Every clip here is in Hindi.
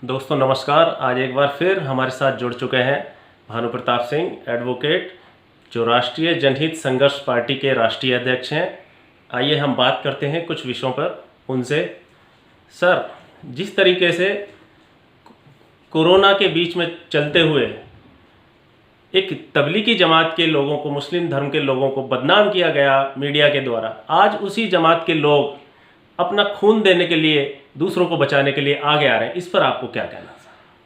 दोस्तों नमस्कार। आज एक बार फिर हमारे साथ जुड़ चुके हैं भानु प्रताप सिंह एडवोकेट, जो राष्ट्रीय जनहित संघर्ष पार्टी के राष्ट्रीय अध्यक्ष हैं। आइए हम बात करते हैं कुछ विषयों पर उनसे। सर, जिस तरीके से कोरोना के बीच में चलते हुए एक तबलीगी जमात के लोगों को, मुस्लिम धर्म के लोगों को बदनाम किया गया मीडिया के द्वारा, आज उसी जमात के लोग अपना खून देने के लिए, दूसरों को बचाने के लिए आगे आ रहे हैं। इस पर आपको क्या कहना है?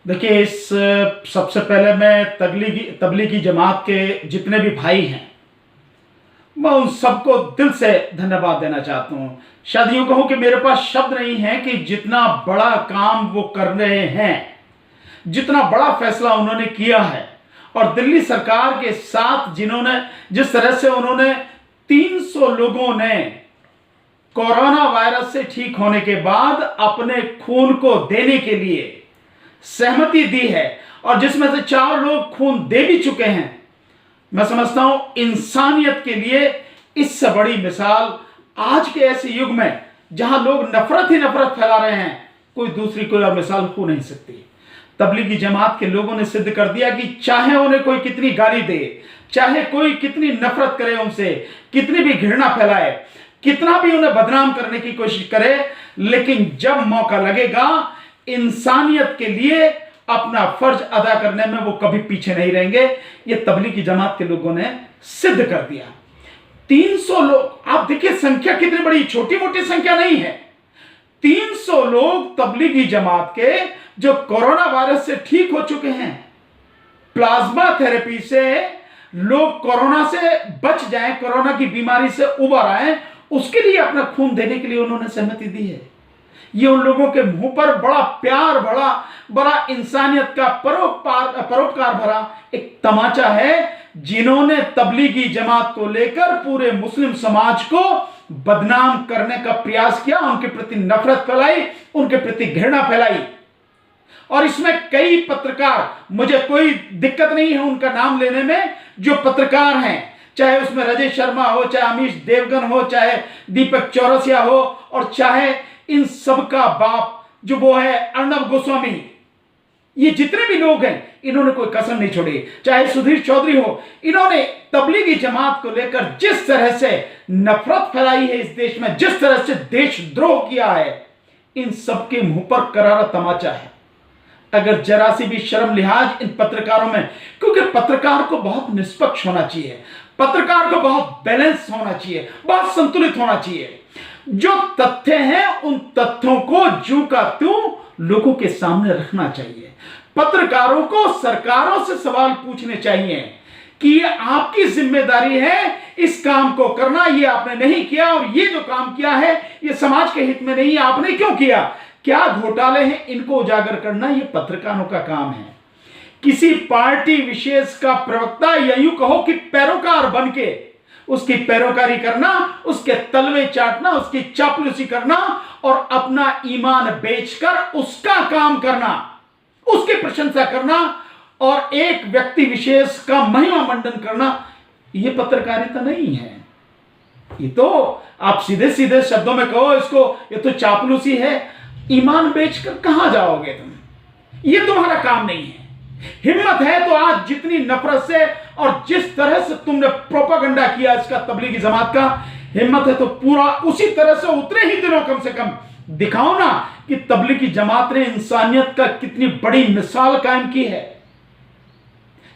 देखिए, इस सबसे पहले मैं तबलीगी जमात के जितने भी भाई हैं, मैं उन सबको दिल से धन्यवाद देना चाहता हूँ। शायद यूँ कहूँ कि मेरे पास शब्द नहीं है कि जितना बड़ा काम वो कर रहे हैं, जितना बड़ा फैसला उन्होंने किया है, और दिल्ली सरकार के साथ जिस तरह से उन्होंने 300 लोगों ने कोरोना वायरस से ठीक होने के बाद अपने खून को देने के लिए सहमति दी है, और जिसमें से 4 लोग खून दे भी चुके हैं। मैं समझता हूं इंसानियत के लिए इससे बड़ी मिसाल आज के ऐसे युग में जहां लोग नफरत ही नफरत फैला रहे हैं, कोई और मिसाल हो नहीं सकती। तबलीगी जमात के लोगों ने सिद्ध कर दिया कि चाहे उन्हें कोई कितनी गाली दे, चाहे कोई कितनी नफरत करे उनसे, कितनी भी घृणा फैलाए, कितना भी उन्हें बदनाम करने की कोशिश करे, लेकिन जब मौका लगेगा इंसानियत के लिए अपना फर्ज अदा करने में वो कभी पीछे नहीं रहेंगे। ये तबलीगी जमात के लोगों ने सिद्ध कर दिया। 300 लोग, आप देखिए संख्या कितनी बड़ी, छोटी मोटी संख्या नहीं है। 300 लोग तबलीगी जमात के जो कोरोना वायरस से ठीक हो चुके हैं। प्लाज्मा थेरेपी से लोग कोरोना से बच जाएं, कोरोना की बीमारी से उबर आए, उसके लिए अपना खून देने के लिए उन्होंने सहमति दी है। ये उन लोगों के मुंह पर बड़ा प्यार, बड़ा इंसानियत का परोपकार भरा एक तमाचा है, जिन्होंने तबलीगी जमात को लेकर पूरे मुस्लिम समाज को बदनाम करने का प्रयास किया, उनके प्रति नफरत फैलाई, उनके प्रति घृणा फैलाई। और इसमें कई पत्रकार, मुझे कोई दिक्कत नहीं है उनका नाम लेने में, जो पत्रकार हैं, चाहे उसमें राजेश शर्मा हो, चाहे अमीश देवगन हो, चाहे दीपक चौरसिया हो, और चाहे इन सबका बाप जो वो है अर्णब गोस्वामी, ये जितने भी लोग हैं, इन्होंने कोई कसर नहीं छोड़ी। चाहे सुधीर चौधरी हो, इन्होंने तबलीगी जमात को लेकर जिस तरह से नफरत फैलाई है इस देश में, जिस तरह से देशद्रोह किया है, इन सबके मुंह पर करारा तमाचा है। अगर जरा सी भी शर्म लिहाज इन पत्रकारों में, क्योंकि पत्रकार को बहुत निष्पक्ष होना चाहिए, पत्रकार को बहुत बैलेंस होना चाहिए, बहुत संतुलित होना चाहिए। जो तथ्य हैं उन तथ्यों को ज्यों का त्यों लोगों के सामने रखना चाहिए। पत्रकारों को सरकारों से सवाल पूछने चाहिए कि ये आपकी जिम्मेदारी है इस काम को करना, ये आपने नहीं किया, और ये जो काम किया है ये समाज के हित में नहीं है, आपने क्यों किया, क्या घोटाले हैं, इनको उजागर करना ये पत्रकारों का काम है। किसी पार्टी विशेष का प्रवक्ता, या यूं कहो कि पैरोकार बनके उसकी पैरोकारी करना, उसके तलवे चाटना, उसकी चापलूसी करना, और अपना ईमान बेचकर उसका काम करना, उसकी प्रशंसा करना, और एक व्यक्ति विशेष का महिमा मंडन करना, यह पत्रकारिता नहीं है। ये तो आप सीधे सीधे शब्दों में कहो इसको, ये तो चापलूसी है। ईमान बेचकर कहां जाओगे तुम? ये तुम्हारा काम नहीं है। हिम्मत है तो आज जितनी नफरत से और जिस तरह से तुमने प्रोपागंडा किया इसका, तबलीगी जमात का, हिम्मत है तो पूरा उसी तरह से उतने ही दिनों कम से कम दिखाओ ना कि तबलीगी जमात ने इंसानियत का कितनी बड़ी मिसाल कायम की है।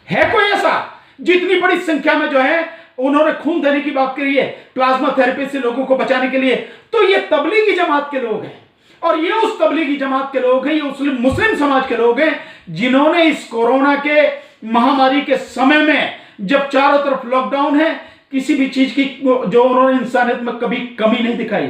कोई ऐसा जितनी बड़ी संख्या में जो है उन्होंने खून देने की बात करी है प्लाज्मा थेरेपी से लोगों को बचाने के लिए, तो ये तबलीगी जमात के लोग हैं। और ये उस तबलीगी जमात के लोग हैं, ये मुस्लिम समाज के लोग हैं, जिन्होंने इस कोरोना के महामारी के समय में, जब चारों तरफ लॉकडाउन है, किसी भी चीज की जो उन्होंने इंसानियत में कभी कमी नहीं दिखाई।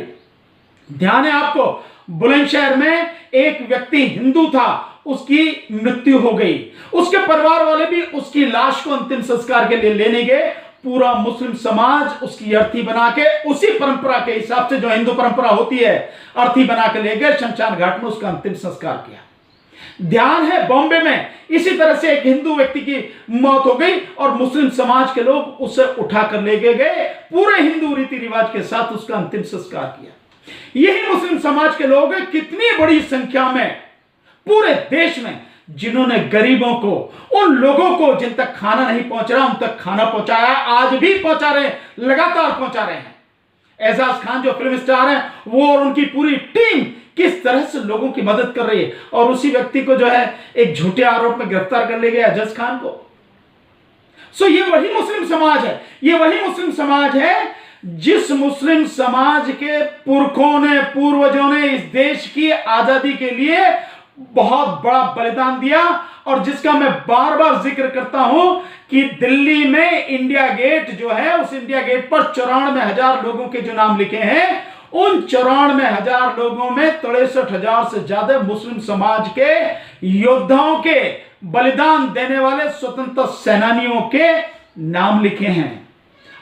ध्यान है आपको, बुलंदशहर में एक व्यक्ति हिंदू था, उसकी मृत्यु हो गई, उसके परिवार वाले भी उसकी लाश को अंतिम संस्कार के लिए लेने गए। पूरा मुस्लिम समाज उसकी अर्थी बना के, उसी परंपरा के हिसाब से जो हिंदू परंपरा होती है, अर्थी बना के ले गए, शमशान घाट में उसका अंतिम संस्कार किया। ध्यान है बॉम्बे में इसी तरह से एक हिंदू व्यक्ति की मौत हो गई और मुस्लिम समाज के लोग उसे उठाकर ले गए, पूरे हिंदू रीति रिवाज के साथ उसका अंतिम संस्कार किया। यही मुस्लिम समाज के लोग हैं, कितनी बड़ी संख्या में पूरे देश में जिन्होंने गरीबों को, उन लोगों को जिन तक खाना नहीं पहुंच रहा, उन तक खाना पहुंचाया, आज भी पहुंचा रहे हैं, लगातार पहुंचा रहे हैं। एजाज खान जो फिल्म स्टार हैं, वो और उनकी पूरी टीम किस तरह से लोगों की मदद कर रही है। और उसी व्यक्ति को जो है एक झूठे आरोप में गिरफ्तार कर ले गया, एजाज खान को। सो ये वही मुस्लिम समाज है, ये वही मुस्लिम समाज है जिस मुस्लिम समाज के पुरखों ने, पूर्वजों ने इस देश की आजादी के लिए बहुत बड़ा बलिदान दिया, और जिसका मैं बार बार जिक्र करता हूं कि दिल्ली में इंडिया गेट जो है, उस इंडिया गेट पर 94,000 लोगों के जो नाम लिखे हैं, उन 94,000 लोगों में 63,000 से ज्यादा मुस्लिम समाज के योद्धाओं के, बलिदान देने वाले स्वतंत्रता सेनानियों के नाम लिखे हैं।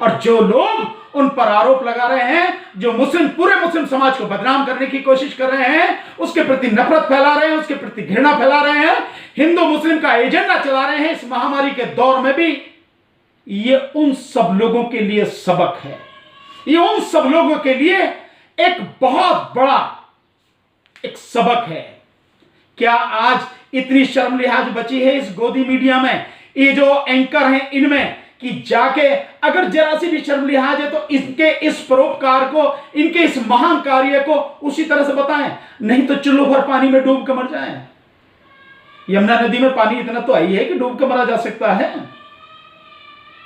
और जो लोग उन पर आरोप लगा रहे हैं, जो पूरे मुस्लिम समाज को बदनाम करने की कोशिश कर रहे हैं, उसके प्रति नफरत फैला रहे हैं, उसके प्रति घृणा फैला रहे हैं, हिंदू मुस्लिम का एजेंडा चला रहे हैं इस महामारी के दौर में भी, ये उन सब लोगों के लिए सबक है। ये उन सब लोगों के लिए एक बहुत बड़ा एक सबक है। क्या आज इतनी शर्म लिहाज बची है इस गोदी मीडिया में, ये जो एंकर हैं इनमें, कि जाके अगर जरा सी भी शर्म लिहाज है तो इनके इस परोपकार को, इनके इस महान कार्य को उसी तरह से बताएं, नहीं तो चुल्लू भर पानी में डूब कर मर जाएं। यमुना नदी में पानी इतना तो आई है कि डूब कर मरा जा सकता है।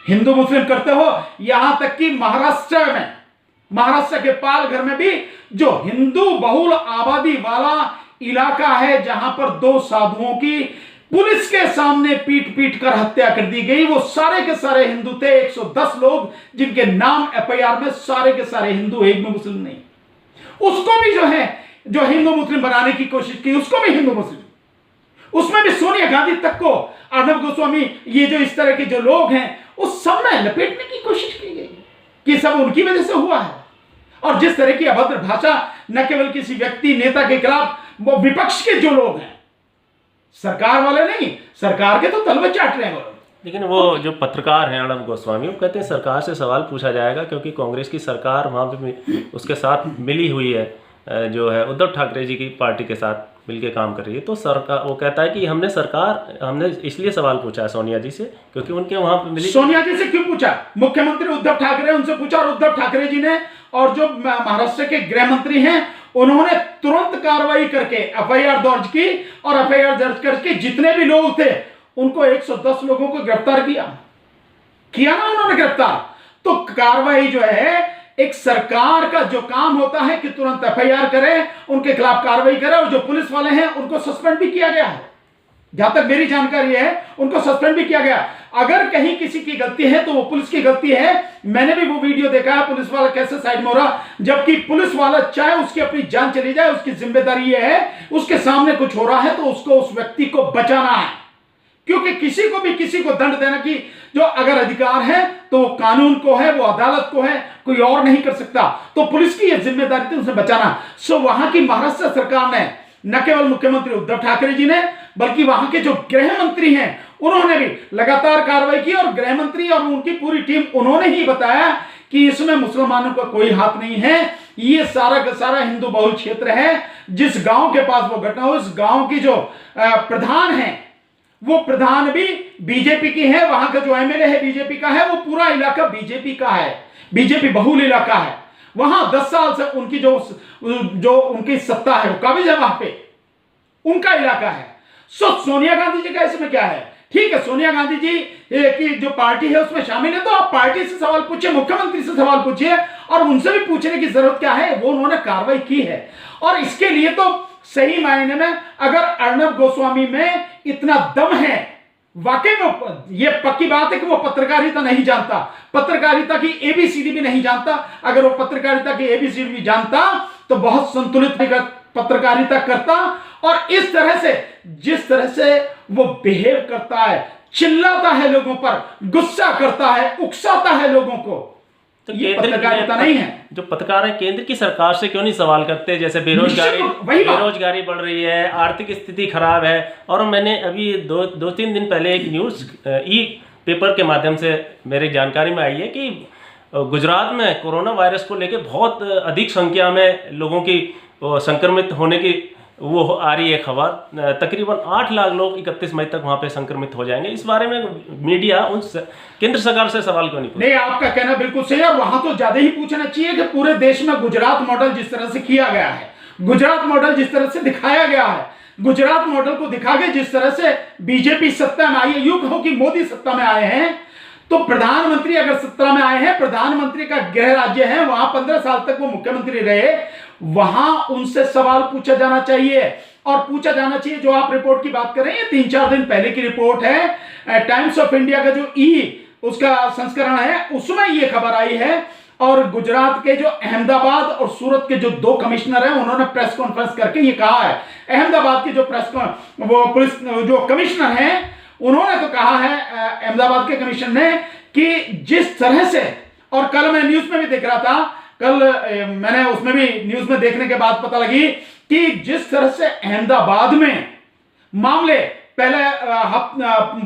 हिंदू मुस्लिम करते हो, यहां तक कि महाराष्ट्र में, महाराष्ट्र के पालघर में भी जो हिंदू बहुल आबादी वाला इलाका है, जहां पर 2 साधुओं की पुलिस के सामने पीट पीट कर हत्या कर दी गई, वो सारे के सारे हिंदू थे। 110 लोग जिनके नाम एफआईआर में, सारे के सारे हिंदू, एक भी मुस्लिम नहीं। उसको भी जो है, जो हिंदू मुस्लिम बनाने की कोशिश की, उसको भी हिंदू मुस्लिम, उसमें भी सोनिया गांधी तक को, अर्नब गोस्वामी, ये जो इस तरह के जो लोग हैं, उस सब में लपेटने की कोशिश की गई कि सब उनकी वजह से हुआ है। और जिस तरह की अभद्र भाषा न केवल किसी व्यक्ति, नेता के खिलाफ, वो विपक्ष के जो लोग हैं, सरकार वाले नहीं, सरकार के तो तलवे चाट रहे हैं वो। लेकिन वो जो पत्रकार हैं अर्नब गोस्वामी, वो कहते हैं सरकार से सवाल पूछा जाएगा, क्योंकि कांग्रेस की सरकार वहाँ पे उसके साथ मिली हुई है, जो है उद्धव ठाकरे जी की पार्टी के साथ मिलके काम कर रही है। तो सरकार, वो कहता है कि हमने इसलिए सवाल पूछा है सोनिया जी से, क्योंकि उनके वहाँ पे मिली। सोनिया जी से क्यों पूछा? मुख्यमंत्री उद्धव ठाकरे उनसे पूछा, और उद्धव ठाकरे जी ने, और जो महाराष्ट्र के गृह मंत्री हैं, उन्होंने तुरंत कार्रवाई करके एफआईआर दर्ज की, और एफआईआर दर्ज करके जितने भी लोग थे उनको 110 लोगों को गिरफ्तार किया ना उन्होंने गिरफ्तार। तो कार्रवाई जो है, एक सरकार का जो काम होता है कि तुरंत एफआईआर करे, उनके खिलाफ कार्रवाई करे, और जो पुलिस वाले हैं उनको सस्पेंड भी किया गया है। जहां तक मेरी जानकारी है, उनको सस्पेंड भी किया गया। अगर कहीं किसी की गलती है तो वो पुलिस की गलती है। मैंने भी वो वीडियो देखा है, पुलिस वाला कैसे साइड में हो रहा, जबकि पुलिस वाला चाहे उसकी अपनी जान चली जाए, उसकी जिम्मेदारी ये है, उसके सामने कुछ हो रहा है तो उसको, उस व्यक्ति को बचाना है। क्योंकि किसी को भी किसी को दंड देना की जो अगर अधिकार है तो वो कानून को है, वो अदालत को है, कोई और नहीं कर सकता। तो पुलिस की ये जिम्मेदारी थी उसे बचाना। सो वहां की महाराष्ट्र सरकार ने, न केवल मुख्यमंत्री उद्धव ठाकरे जी ने, बल्कि वहां के जो गृह मंत्री हैं उन्होंने भी लगातार कार्रवाई की, और गृह मंत्री और उनकी पूरी टीम, उन्होंने ही बताया कि इसमें मुसलमानों का कोई हाथ नहीं है, ये सारा का सारा हिंदू बहुल क्षेत्र है। जिस गांव के पास वो घटना हो, उस गांव की जो प्रधान है, वो प्रधान भी बीजेपी की है, वहां का जो एमएलए है बीजेपी का है, वो पूरा इलाका बीजेपी का है, बीजेपी बहुल इलाका है। वहां 10 साल से उनकी जो उनकी सत्ता है वो काबिज है, वहां पे उनका इलाका है। सो सोनिया गांधी जी का इसमें क्या है? ठीक है, सोनिया गांधी जी की जो पार्टी है उसमें शामिल है, तो आप पार्टी से सवाल पूछिए, मुख्यमंत्री से सवाल पूछिए, और उनसे भी पूछने की जरूरत क्या है, वो उन्होंने कार्रवाई की है। और इसके लिए तो सही मायने में अगर अर्नब गोस्वामी में इतना दम है, वाकई में ये पक्की बात है कि वो पत्रकारिता नहीं जानता, पत्रकारिता की एबीसीडी भी नहीं जानता। अगर वो पत्रकारिता की एबीसीडी भी जानता तो बहुत संतुलित पत्रकारिता करता। और इस तरह से, जिस तरह से वो बिहेव करता है, चिल्लाता है लोगों पर, गुस्सा करता है, उकसाता है लोगों को, तो ये पत्रकारिता नहीं है। जो पत्रकार है केंद्र की सरकार से क्यों नहीं सवाल करते? जैसे बेरोजगारी बढ़ रही है, आर्थिक स्थिति खराब है। और मैंने अभी 2-3 दिन पहले एक न्यूज़ ई पेपर के माध्यम से मेरी जानकारी में आई है कि गुजरात में कोरोना वायरस को लेकर बहुत अधिक संख्या में लोगों की संक्रमित होने की वो आ रही है खबर, तकरीबन 8 लाख लोग 31 मई तक वहां पे संक्रमित हो जाएंगे। इस बारे में मीडिया केंद्र सरकार से सवाल क्यों नहीं पूछता? नहीं, आपका कहना बिल्कुल सही है। वहां तो ज्यादा ही पूछना चाहिए कि पूरे देश में गुजरात मॉडल जिस तरह से किया गया है, गुजरात मॉडल जिस तरह से दिखाया गया है, गुजरात मॉडल को दिखा के जिस तरह से बीजेपी सत्ता में आई है, यूं कहो कि मोदी सत्ता में आए हैं, तो प्रधानमंत्री अगर सत्ता में आए हैं, प्रधानमंत्री का गृह राज्य है, वहां 15 साल तक वो मुख्यमंत्री रहे, वहां उनसे सवाल पूछा जाना चाहिए। और पूछा जाना चाहिए, जो आप रिपोर्ट की बात कर रहे हैं, 3-4 दिन पहले की रिपोर्ट है, टाइम्स ऑफ इंडिया का जो उसका संस्करण है, उसमें ये खबर आई है। और गुजरात के जो अहमदाबाद और सूरत के जो 2 कमिश्नर हैं, उन्होंने प्रेस कॉन्फ्रेंस करके ये कहा है। अहमदाबाद के जो पुलिस जो कमिश्नर हैं, उन्होंने तो कहा है, अहमदाबाद के कमिश्नर ने, कि जिस तरह से, और कल मैं न्यूज में भी देख रहा था, कल मैंने उसमें भी न्यूज में देखने के बाद पता लगी कि जिस तरह से अहमदाबाद में मामले पहले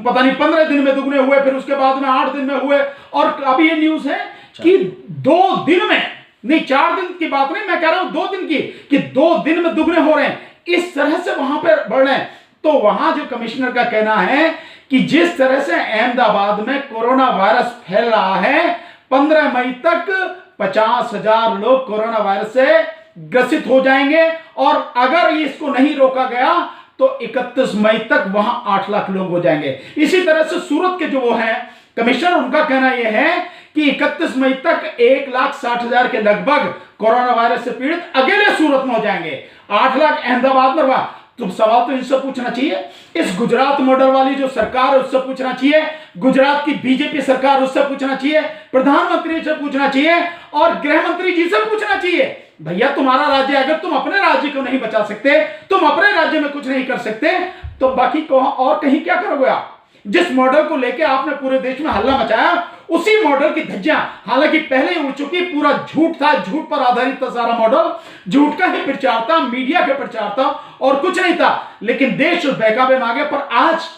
पता नहीं 15 दिन में दुगने हुए, फिर उसके बाद में 8 दिन में हुए, और अभी ये न्यूज है कि 2 दिन में, नहीं 4 दिन की बात नहीं, मैं कह रहा हूं 2 दिन की, कि 2 दिन में दुगने हो रहे हैं। इस तरह से वहां पर बढ़ रहे हैं। तो वहां जो कमिश्नर का कहना है कि जिस तरह से अहमदाबाद में कोरोना वायरस फैल रहा है, 15 मई तक 50,000 लोग कोरोना वायरस से ग्रसित हो जाएंगे, और अगर इसको नहीं रोका गया तो 31 मई तक वहां 8 लाख लोग हो जाएंगे। इसी तरह से सूरत के जो वो हैं कमिश्नर, उनका कहना यह है कि 31 मई तक 1,60,000 के लगभग कोरोना वायरस से पीड़ित अकेले सूरत में हो जाएंगे, 8 लाख अहमदाबाद में। तो सवाल तो इनसे पूछना चाहिए, इस गुजरात मॉडल वाली जो सरकार है उससे पूछना चाहिए, गुजरात की बीजेपी सरकार उससे पूछना चाहिए, प्रधानमंत्री से पूछना चाहिए, और गृह मंत्री जी से पूछना चाहिए। भैया तुम्हारा राज्य, अगर तुम अपने राज्य को नहीं बचा सकते, तुम अपने राज्य में कुछ नहीं कर सकते, तो बाकी को और कहीं क्या करोगे आप? जिस मॉडल को लेकर आपने पूरे देश में हल्ला मचाया, उसी मॉडल की धज्जियां हालांकि पहले ही उड़ चुकी, पूरा झूठ था, झूठ पर आधारित था सारा मॉडल, झूठ का ही प्रचार था, मीडिया का प्रचार था, और कुछ नहीं था। लेकिन देश उस बहकावे में आ गया। पर आज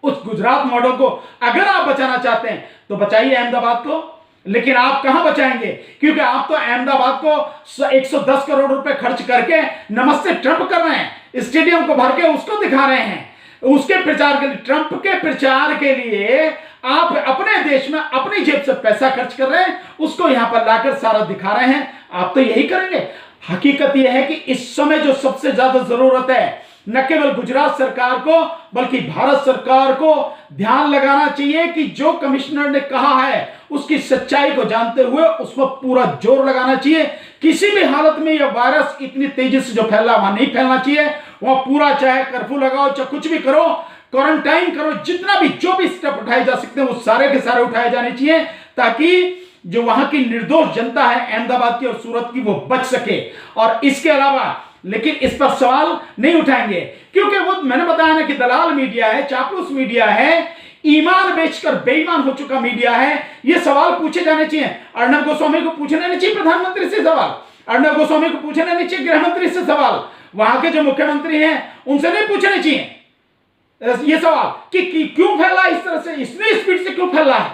उस गुजरात मॉडल को अगर आप बचाना चाहते हैं तो बचाइए अहमदाबाद को, लेकिन आप कहां बचाएंगे? क्योंकि आप तो अहमदाबाद को 110 करोड़ रुपए खर्च करके नमस्ते ट्रंप कर रहे हैं, स्टेडियम को भर के उसको दिखा रहे हैं, उसके प्रचार के लिए, ट्रंप के प्रचार के लिए आप अपने देश में अपनी जेब से पैसा खर्च कर रहे हैं, उसको यहां पर लाकर सारा दिखा रहे हैं। आप तो यही करेंगे। हकीकत यह है कि इस समय जो सबसे ज्यादा जरूरत है, न केवल गुजरात सरकार को बल्कि भारत सरकार को ध्यान लगाना चाहिए कि जो कमिश्नर ने कहा है उसकी सच्चाई को जानते हुए उस पर पूरा जोर लगाना चाहिए। किसी भी हालत में यह वायरस इतनी तेजी से जो फैला, वहां नहीं फैलना चाहिए। वहां पूरा चाहे कर्फ्यू लगाओ, चाहे कुछ भी करो, क्वारंटाइन करो, जितना भी जो भी स्टेप उठाए जा सकते हैं वो सारे के सारे उठाए जाने चाहिए, ताकि जो वहां की निर्दोष जनता है अहमदाबाद की और सूरत की, वो बच सके। और इसके अलावा लेकिन इस पर सवाल नहीं उठाएंगे, क्योंकि वो मैंने बताया ना कि दलाल मीडिया है, चापलूस मीडिया है, ईमान बेचकर बेईमान हो चुका मीडिया है। ये सवाल पूछे जाने चाहिए। अर्णब गोस्वामी को पूछने नहीं चाहिए प्रधानमंत्री से सवाल, अर्णब गोस्वामी को पूछने नहीं चाहिए गृह मंत्री से सवाल, वहां के जो मुख्यमंत्री हैं उनसे नहीं पूछने चाहिए ये सवाल कि क्यों फैला इस तरह से, इतनी स्पीड से क्यों फैला है।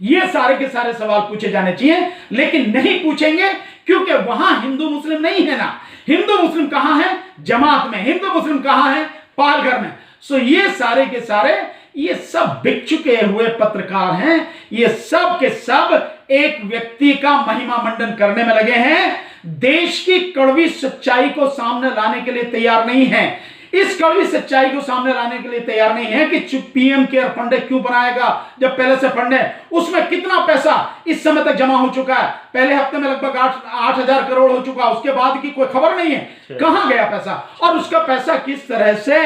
ये सारे के सारे सवाल पूछे जाने चाहिए, लेकिन नहीं पूछेंगे, क्योंकि वहां हिंदू मुस्लिम नहीं है ना। हिंदू मुस्लिम कहां है? जमात में। हिंदू मुस्लिम कहां है? पालघर में। सो ये सारे के सारे ये सब बिक चुके हुए पत्रकार हैं। ये सब के सब एक व्यक्ति का महिमा मंडन करने में लगे हैं, देश की कड़वी सच्चाई को सामने लाने के लिए तैयार नहीं है। इस कड़वी सच्चाई को सामने लाने के लिए तैयार नहीं है कि पीएम केयर फंड क्यों बनाएगा, जब पहले से फंड है, उसमें कितना पैसा इस समय तक जमा हो चुका है। पहले हफ्ते में लगभग 8,000 करोड़ हो चुका, उसके बाद की कोई खबर नहीं है कहां गया पैसा, और उसका पैसा किस तरह से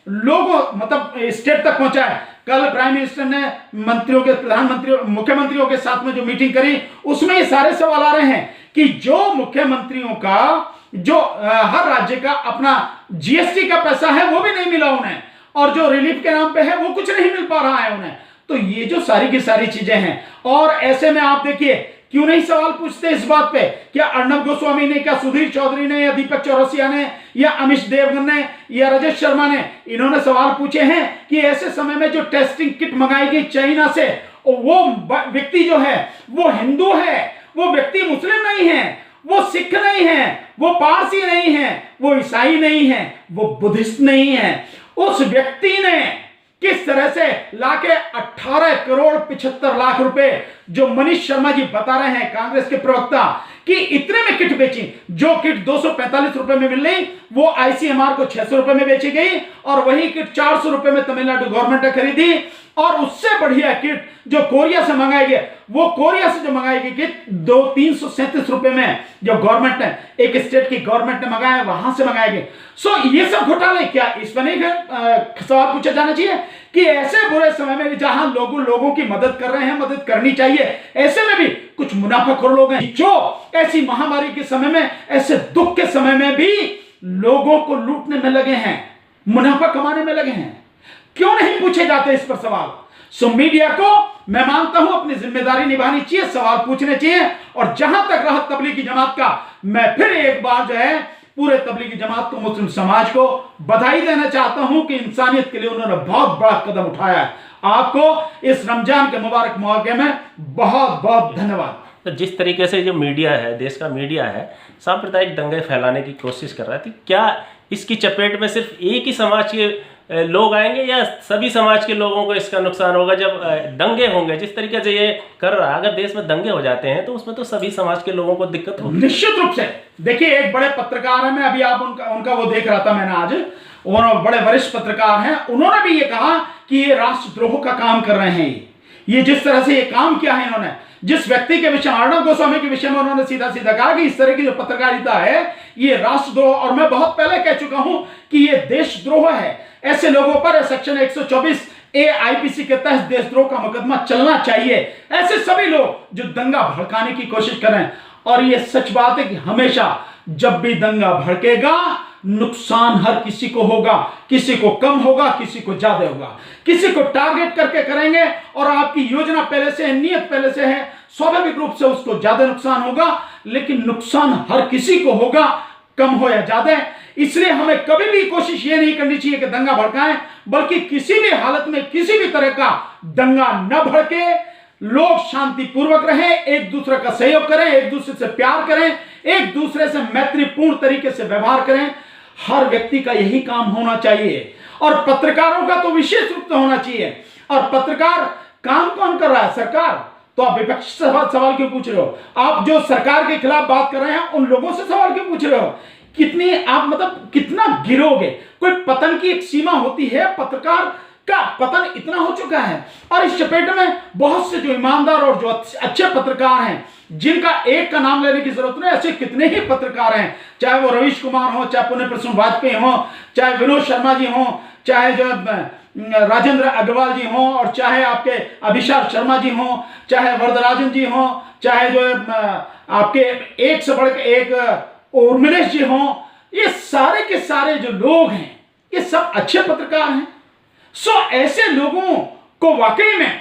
लोगों मतलब स्टेट तक पहुंचा है। कल प्राइम मिनिस्टर ने मंत्रियों के, प्रधानमंत्री, मुख्यमंत्रियों के साथ में जो मीटिंग करी, उसमें ये सारे सवाल आ रहे हैं कि जो मुख्यमंत्रियों का, जो हर राज्य का अपना जीएसटी का पैसा है वो भी नहीं मिला उन्हें, और जो रिलीफ के नाम पे है वो कुछ नहीं मिल पा रहा है उन्हें। तो ये जो सारी की सारी चीजें हैं, और ऐसे में आप देखिए क्यों नहीं सवाल पूछते इस बात पे? क्या अर्णब गोस्वामी ने, क्या सुधीर चौधरी ने, या दीपक चौरसिया ने, या अमिश देवगन ने, या राजेश शर्मा ने, इन्होंने सवाल पूछे हैं कि ऐसे समय में जो टेस्टिंग किट मंगाई गई चाइना से, वो व्यक्ति जो है वो हिंदू है, वो व्यक्ति मुस्लिम नहीं है, वो सिख नहीं है, वो पारसी नहीं है, वो ईसाई नहीं है, वो बुद्धिस्ट नहीं है। उस व्यक्ति ने किस तरह से लाके 18 करोड़ 75 लाख रुपए, जो मनीष शर्मा जी बता रहे हैं कांग्रेस के प्रवक्ता, कि इतने में किट बेची। जो किट 245 रुपए में मिल रही, वो आईसीएमआर को 600 रुपए में बेची गई, और वही किट 400 रुपए में तमिलनाडु गवर्नमेंट ने खरीदी। और उससे बढ़िया किट जो कोरिया से मंगाई गई, वो कोरिया से जो मंगाई गई किट 337 रुपए में, जो गवर्नमेंट ने, एक स्टेट की गवर्नमेंट ने मंगाया, वहां से मंगाई गई। सो ये सब घोटाले, क्या इस पर नहीं सवाल पूछा जाना चाहिए कि ऐसे बुरे समय में भी जहां लोगों की मदद कर रहे हैं, मदद करनी चाहिए, ऐसे में भी कुछ मुनाफाखोर लोग हैं जो ऐसी महामारी के समय में, ऐसे दुख के समय में भी लोगों को लूटने में लगे हैं, मुनाफा कमाने में लगे हैं। क्यों नहीं पूछे जाते इस पर सवाल? सो मीडिया को मैं मानता हूं अपनी जिम्मेदारी निभानी चाहिए, सवाल पूछने चाहिए। और जहां तक रहा तबलीगी जमात का, मैं फिर एक बार जो है पूरे तबलीगी जमात को, मुस्लिम समाज को बधाई देना चाहता हूं कि इंसानियत के लिए उन्होंने बहुत बड़ा कदम उठाया है। आपको इस रमजान के मुबारक मौके में बहुत बहुत धन्यवाद। तो जिस तरीके से जो मीडिया है, देश का मीडिया है, सांप्रदायिक दंगे फैलाने की कोशिश कर रहा थी, क्या इसकी चपेट में सिर्फ एक ही समाज के लोग आएंगे या सभी समाज के लोगों को इसका नुकसान होगा? जब दंगे होंगे, जिस तरीके से ये कर रहा है, अगर देश में दंगे हो जाते हैं तो उसमें तो सभी समाज के लोगों को दिक्कत होगी। निश्चित रूप से। देखिए, एक बड़े पत्रकार है, मैं अभी आप उनका वो देख रहा था मैंने आज, और बड़े वरिष्ठ पत्रकार हैं, उन्होंने भी ये कहा कि ये राष्ट्रद्रोह का काम कर रहे हैं। ये जिस तरह से ये काम किया है इन्होंने, जिस व्यक्ति के विषय, अर्णब गोस्वामी के विषय में उन्होंने सीधा सीधा कहा कि इस तरह की जो पत्रकारिता है ये राष्ट्रद्रोह, और मैं बहुत पहले कह चुका हूं कि ये देशद्रोह है। ऐसे लोगों पर सेक्शन 124 ए आईपीसी के तहत देशद्रोह का मुकदमा चलना चाहिए। ऐसे सभी लोग जो दंगा भड़काने की कोशिश करें, और ये सच बात है कि हमेशा जब भी दंगा भड़केगा नुकसान हर किसी को होगा, किसी को कम होगा, किसी को ज्यादा होगा, किसी को टारगेट करके करेंगे और आपकी योजना पहले से है, नियत पहले से है, स्वाभाविक रूप से उसको ज्यादा नुकसान होगा, लेकिन नुकसान हर किसी को होगा, कम हो या ज्यादा। इसलिए हमें कभी भी कोशिश ये नहीं करनी चाहिए कि दंगा भड़काएं, बल्कि किसी भी हालत में किसी भी तरह का दंगा न भड़के, लोग शांतिपूर्वक रहें, एक दूसरे का सहयोग करें, एक दूसरे से प्यार करें, एक दूसरे से मैत्रीपूर्ण तरीके से व्यवहार करें। हर व्यक्ति का यही काम होना चाहिए, और पत्रकारों का तो विशेष रूप से होना चाहिए। और पत्रकार काम कौन कर रहा है? सरकार। तो आप विपक्ष से सवाल क्यों पूछ रहे हो? आप जो सरकार के खिलाफ बात कर रहे हैं उन लोगों से सवाल क्यों पूछ रहे हो? कितनी आप मतलब कितना गिरोगे? कोई पतन की एक सीमा होती है, पत्रकार का पतन इतना हो चुका है। और इस चपेट में बहुत से जो ईमानदार और जो अच्छे पत्रकार हैं, जिनका एक का नाम लेने की जरूरत नहीं, ऐसे कितने ही पत्रकार हैं, चाहे वो रवीश कुमार हो, चाहे पुण्य प्रसून वाजपेयी हो, चाहे विनोद शर्मा जी हो, चाहे जो राजेंद्र अग्रवाल जी हो, और चाहे आपके अभिषाक शर्मा जी हो, चाहे वरदराजन जी हो, चाहे जो आपके एक से बढ़ के एक उर्मिलेश जी हो, ये सारे के सारे जो लोग हैं ये सब अच्छे पत्रकार हैं। सो ऐसे लोगों को वाकई में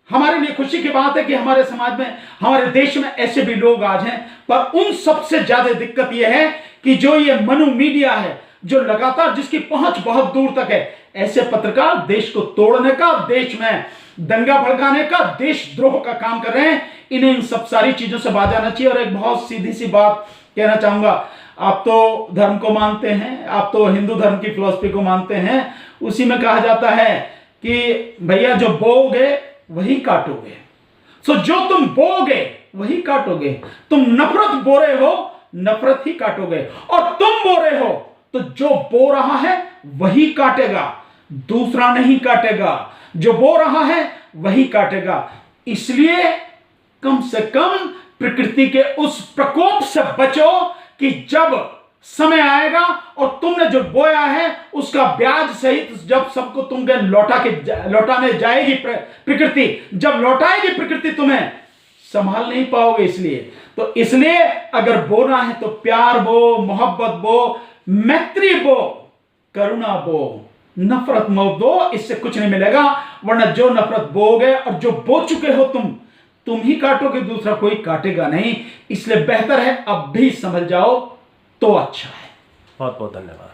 हमारे लिए खुशी की बात है कि हमारे समाज में, हमारे देश में ऐसे भी लोग आज हैं। पर उन सबसे ज्यादा दिक्कत यह है कि जो ये मनु मीडिया है, जो लगातार जिसकी पहुंच बहुत दूर तक है, ऐसे पत्रकार देश को तोड़ने का, देश में दंगा भड़काने का, देशद्रोह का काम कर रहे हैं। इन्हें इन सब सारी चीजों से बाज आना चाहिए। और एक बहुत सीधी सी बात कहना चाहूंगा, आप तो धर्म को मानते हैं, आप तो हिंदू धर्म की फिलॉसफी को मानते हैं, उसी में कहा जाता है कि भैया जो बोओगे वही काटोगे। सो जो तुम बोओगे वही काटोगे। तुम नफरत बो रहे हो, नफरत ही काटोगे, और तुम बो रहे हो तो जो बो रहा है वही काटेगा, दूसरा नहीं काटेगा। जो बो रहा है वही काटेगा। इसलिए कम से कम प्रकृति के उस प्रकोप से बचो कि जब समय आएगा और तुमने जो बोया है उसका ब्याज सहित जब सबको तुमके लौटाने जाएगी प्रकृति, जब लौटाएगी प्रकृति तुम्हें, संभाल नहीं पाओगे। इसलिए अगर बोना है तो प्यार बो, मोहब्बत बो, मैत्री बो, करुणा बो, नफरत मत दो। इससे कुछ नहीं मिलेगा, वरना जो नफरत बोगे और जो बो चुके हो तुम ही काटोगे, दूसरा कोई काटेगा नहीं। इसलिए बेहतर है अब भी समझ जाओ तो अच्छा है। बहुत बहुत धन्यवाद।